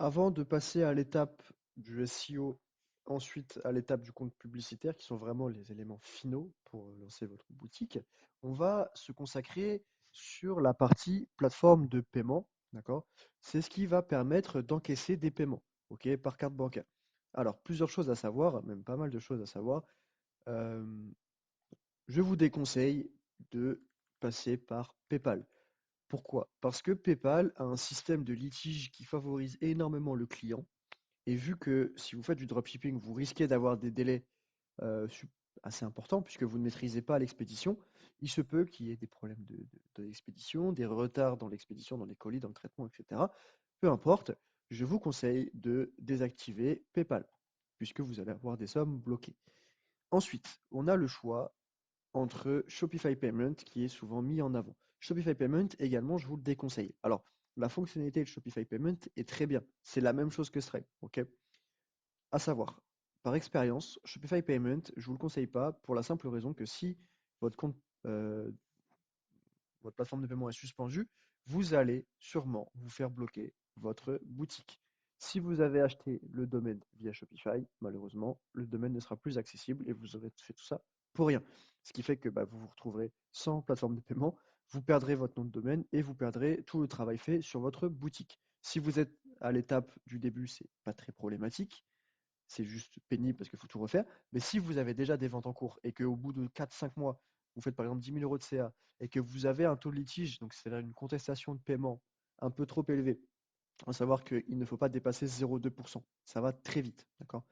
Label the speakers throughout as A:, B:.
A: Avant de passer à l'étape du SEO, ensuite à l'étape du compte publicitaire, qui sont vraiment les éléments finaux pour lancer votre boutique, on va se consacrer sur la partie plateforme de paiement, d'accord? C'est ce qui va permettre d'encaisser des paiements, ok, par carte bancaire. Alors, plusieurs choses à savoir, même pas mal de choses à savoir. Euh, je vous déconseille de passer par PayPal. Pourquoi? Parce que PayPal a un système de litige qui favorise énormément le client. Et vu que si vous faites du dropshipping, vous risquez d'avoir des délais sup- assez importants puisque vous ne maîtrisez pas l'expédition, il se peut qu'il y ait des problèmes de l'expédition, des retards dans l'expédition, dans les colis, dans le traitement, etc. Peu importe, je vous conseille de désactiver PayPal puisque vous allez avoir des sommes bloquées. Ensuite, on a le choix entre Shopify Payment qui est souvent mis en avant. Shopify Payment également, je vous le déconseille. Alors, la fonctionnalité de Shopify Payment est très bien. C'est la même chose que Stripe, ok? À savoir, par expérience, Shopify Payment, je ne vous le conseille pas pour la simple raison que si votre compte, euh, votre plateforme de paiement est suspendue, vous allez sûrement vous faire bloquer votre boutique. Si vous avez acheté le domaine via Shopify, malheureusement, le domaine ne sera plus accessible et vous aurez fait tout ça pour rien. Ce qui fait que bah, vous vous retrouverez sans plateforme de paiement, vous perdrez votre nom de domaine et vous perdrez tout le travail fait sur votre boutique. Si vous êtes à l'étape du début, c'est pas très problématique. C'est juste pénible parce qu'il faut tout refaire. Mais si vous avez déjà des ventes en cours et qu'au bout de 4-5 mois, vous faites par exemple 10 000 euros de CA et que vous avez un taux de litige, donc c'est-à-dire une contestation de paiement un peu trop élevé, à savoir qu'il ne faut pas dépasser 0,2%. Ça va très vite, d'accord?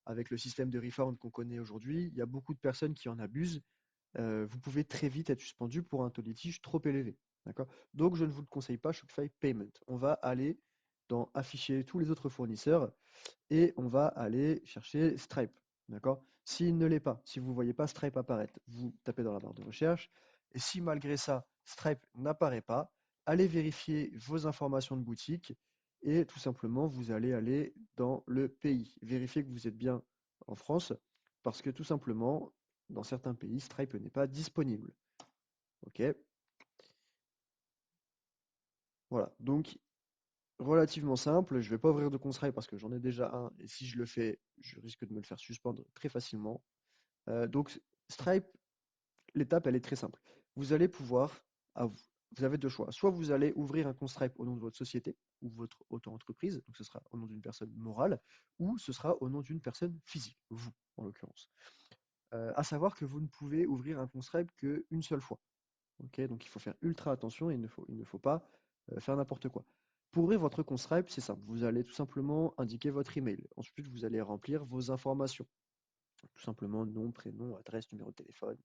A: Avec le système de refund qu'on connaît aujourd'hui, il y a beaucoup de personnes qui en abusent. Vous pouvez très vite être suspendu pour un taux de litige trop élevé, d'accord? Donc je ne vous le conseille pas, Shopify Payment. On va aller dans afficher tous les autres fournisseurs et on va aller chercher Stripe. D'accord? S'il ne l'est pas, si vous ne voyez pas Stripe apparaître, vous tapez dans la barre de recherche. Et si malgré ça, Stripe n'apparaît pas, allez vérifier vos informations de boutique et tout simplement, vous allez aller dans le pays. Vérifiez que vous êtes bien en France parce que tout simplement, dans certains pays, Stripe n'est pas disponible. OK? Voilà. Donc, relativement simple. Je ne vais pas ouvrir de compte Stripe parce que j'en ai déjà un et si je le fais, je risque de me le faire suspendre très facilement. Donc Stripe, l'étape, elle est très simple. Vous allez pouvoir, vous avez deux choix. Soit vous allez ouvrir un compte Stripe au nom de votre société ou votre auto-entreprise, donc ce sera au nom d'une personne morale, ou ce sera au nom d'une personne physique, vous en l'occurrence. À savoir que vous ne pouvez ouvrir un compte Stripe qu'une seule fois. Ok, donc il faut faire ultra attention et il ne faut pas faire n'importe quoi. Pour ouvrir votre compte Stripe, c'est simple. Vous allez tout simplement indiquer votre email. Ensuite, vous allez remplir vos informations. Tout simplement nom, prénom, adresse, numéro de téléphone.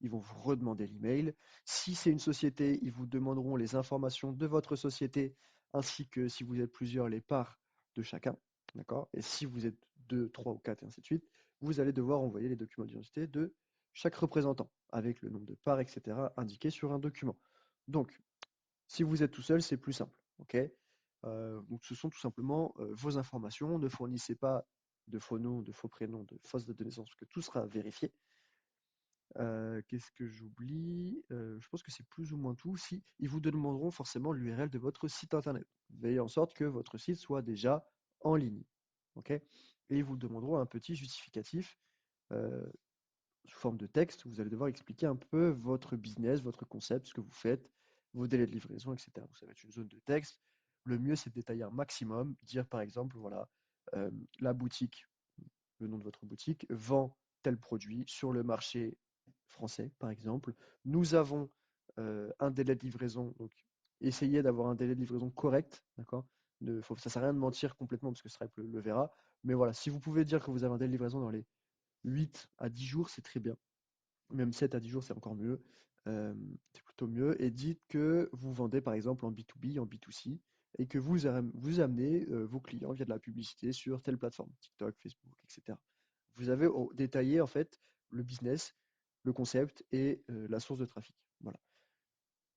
A: Ils vont vous redemander l'email. Si c'est une société, ils vous demanderont les informations de votre société, ainsi que si vous êtes plusieurs, les parts de chacun. D'accord? Et si vous êtes deux, trois ou quatre, et ainsi de suite, vous allez devoir envoyer les documents d'identité de chaque représentant, avec le nombre de parts, etc., indiqué sur un document. Donc, si vous êtes tout seul, c'est plus simple. Ok? Donc, ce sont tout simplement vos informations. Ne fournissez pas de faux noms, de faux prénoms, de fausses dates de naissance, parce que tout sera vérifié. Qu'est-ce que j'oublie? Je pense que c'est plus ou moins tout. Si, ils vous demanderont forcément l'URL de votre site internet. Veillez en sorte que votre site soit déjà en ligne. Ok? Et ils vous demanderont un petit justificatif euh, sous forme de texte. Vous allez devoir expliquer un peu votre business, votre concept, ce que vous faites, vos délais de livraison, etc. Donc, ça va être une zone de texte. Le mieux, c'est de détailler un maximum. Dire par exemple, voilà, euh, la boutique, le nom de votre boutique, vend tel produit sur le marché français, par exemple. Nous avons un délai de livraison, donc essayez d'avoir un délai de livraison correct, d'accord? Ça ne sert à rien de mentir complètement parce que Stripe le verra. Mais voilà, si vous pouvez dire que vous avez un délai de livraison dans les 8 à 10 jours, c'est très bien. Même 7 à 10 jours, c'est encore mieux. C'est plutôt mieux. Et dites que vous vendez par exemple en B2B, en B2C, et que vous amenez vos clients via de la publicité sur telle plateforme, TikTok, Facebook, etc. Vous avez détaillé en fait le business, le concept et la source de trafic. Voilà.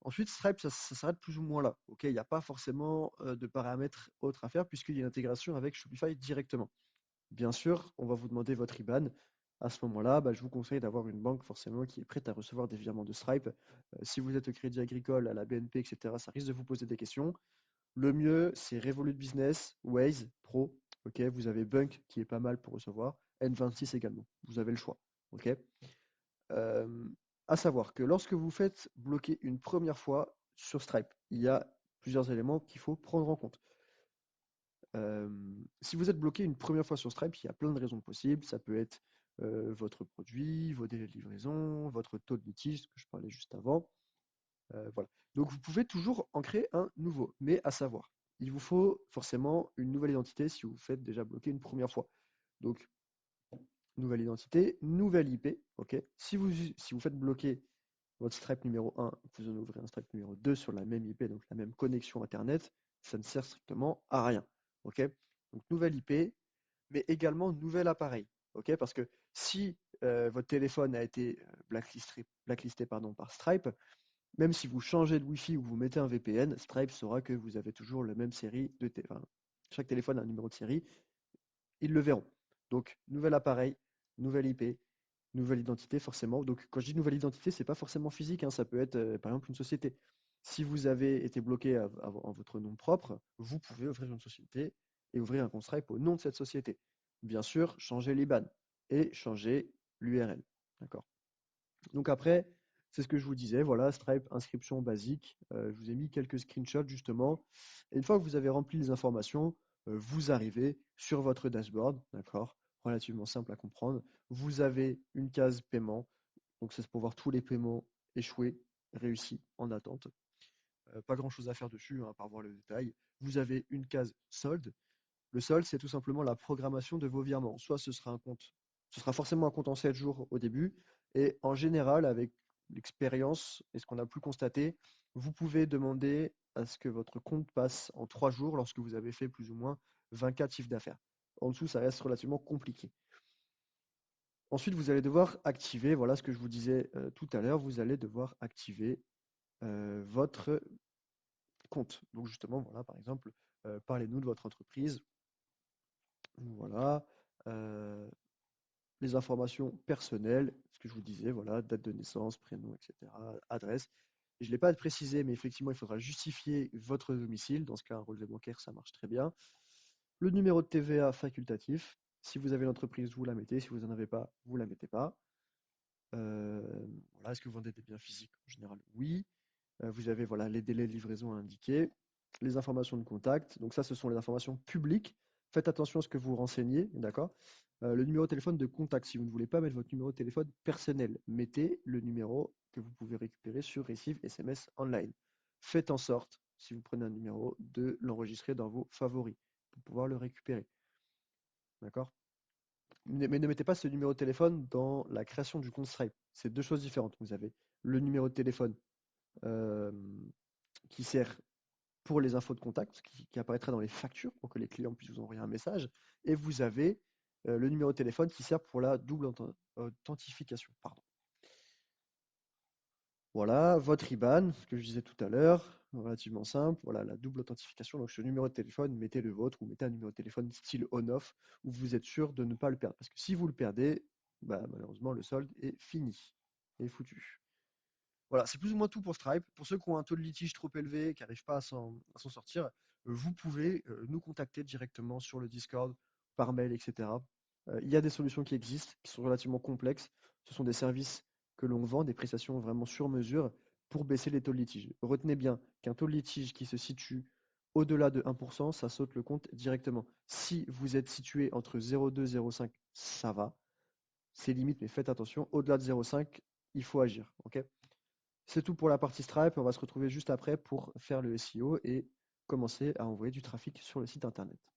A: Ensuite, Stripe, ça s'arrête plus ou moins là. Ok, il n'y a pas forcément de paramètres autres à faire puisqu'il y a une intégration avec Shopify directement. Bien sûr, on va vous demander votre IBAN. À ce moment-là, bah, je vous conseille d'avoir une banque forcément qui est prête à recevoir des virements de Stripe. Si vous êtes au Crédit Agricole, à la BNP, etc., ça risque de vous poser des questions. Le mieux, c'est Revolut Business, Waze Pro. Ok, vous avez Bunk qui est pas mal pour recevoir, N26 également. Vous avez le choix. Ok. Euh, à savoir que lorsque vous faites bloquer une première fois sur Stripe, il y a plusieurs éléments qu'il faut prendre en compte. Si vous êtes bloqué une première fois sur Stripe, il y a plein de raisons possibles. Ça peut être votre produit, vos délais de livraison, votre taux de litige, ce que je parlais juste avant. Voilà. Donc vous pouvez toujours en créer un nouveau, mais à savoir, il vous faut forcément une nouvelle identité si vous faites déjà bloquer une première fois. Donc, nouvelle identité, nouvelle IP, ok. Si vous faites bloquer votre Stripe numéro 1, vous en ouvrez un Stripe numéro 2 sur la même IP, donc la même connexion Internet, ça ne sert strictement à rien, ok. Donc nouvelle IP, mais également nouvel appareil, ok. Parce que si votre téléphone a été blacklisté pardon, par Stripe, même si vous changez de Wi-Fi ou vous mettez un VPN, Stripe saura que vous avez toujours la même série de téléphone. Chaque téléphone a un numéro de série, ils le verront. Donc, nouvel appareil, nouvelle IP, nouvelle identité, forcément. Donc, quand je dis nouvelle identité, c'est pas forcément physique, hein, ça peut être, par exemple, une société. Si vous avez été bloqué en votre nom propre, vous pouvez ouvrir une société et ouvrir un compte Stripe au nom de cette société. Bien sûr, changer l'IBAN et changer l'URL. D'accord. Donc après, c'est ce que je vous disais, voilà, Stripe, inscription basique. Je vous ai mis quelques screenshots justement. Et une fois que vous avez rempli les informations, vous arrivez sur votre dashboard, d'accord, relativement simple à comprendre. Vous avez une case paiement, donc c'est pour voir tous les paiements échoués, réussis, en attente. Pas grand-chose à faire dessus, hein, à part voir le détail. Vous avez une case solde. Le solde, c'est tout simplement la programmation de vos virements. Soit ce sera forcément un compte en 7 jours au début, et en général, avec l'expérience et ce qu'on a pu constater, vous pouvez demander à ce que votre compte passe en 3 jours lorsque vous avez fait plus ou moins 24 chiffres d'affaires. En dessous, ça reste relativement compliqué. Ensuite, vous allez devoir activer, voilà ce que je vous disais tout à l'heure, vous allez devoir activer votre compte. Donc justement, voilà, par exemple, parlez-nous de votre entreprise. Voilà. Euh, les informations personnelles, ce que je vous disais, voilà, date de naissance, prénom, etc., adresse. Je ne l'ai pas précisé, mais effectivement, il faudra justifier votre domicile. Dans ce cas, un relevé bancaire, ça marche très bien. Le numéro de TVA facultatif. Si vous avez l'entreprise, vous la mettez. Si vous n'en avez pas, vous la mettez pas. Voilà. Est-ce que vous vendez des biens physiques? En général, oui. Vous avez voilà, les délais de livraison à indiquer, les informations de contact. Donc ça, ce sont les informations publiques. Faites attention à ce que vous renseignez, d'accord? Le numéro de téléphone de contact, si vous ne voulez pas mettre votre numéro de téléphone personnel, mettez le numéro que vous pouvez récupérer sur Receive SMS Online. Faites en sorte, si vous prenez un numéro, de l'enregistrer dans vos favoris pour pouvoir le récupérer, d'accord? Mais ne mettez pas ce numéro de téléphone dans la création du compte Stripe. C'est deux choses différentes. Vous avez le numéro de téléphone euh, qui sert pour les infos de contact qui apparaîtra dans les factures pour que les clients puissent vous envoyer un message. Et vous avez le numéro de téléphone qui sert pour la double authentification. Pardon. Voilà, votre IBAN, ce que je disais tout à l'heure, relativement simple. Voilà, la double authentification. Donc, ce numéro de téléphone, mettez le vôtre ou mettez un numéro de téléphone style on-off où vous êtes sûr de ne pas le perdre. Parce que si vous le perdez, bah, malheureusement, le solde est fini, est foutu. Voilà, c'est plus ou moins tout pour Stripe. Pour ceux qui ont un taux de litige trop élevé, qui n'arrivent pas à s'en sortir, vous pouvez nous contacter directement sur le Discord, par mail, etc. Il y a des solutions qui existent, qui sont relativement complexes. Ce sont des services que l'on vend, des prestations vraiment sur mesure pour baisser les taux de litige. Retenez bien qu'un taux de litige qui se situe au-delà de 1%, ça saute le compte directement. Si vous êtes situé entre 0,2 et 0,5, ça va. C'est limite, mais faites attention. Au-delà de 0,5, il faut agir. Ok. C'est tout pour la partie Stripe. On va se retrouver juste après pour faire le SEO et commencer à envoyer du trafic sur le site internet.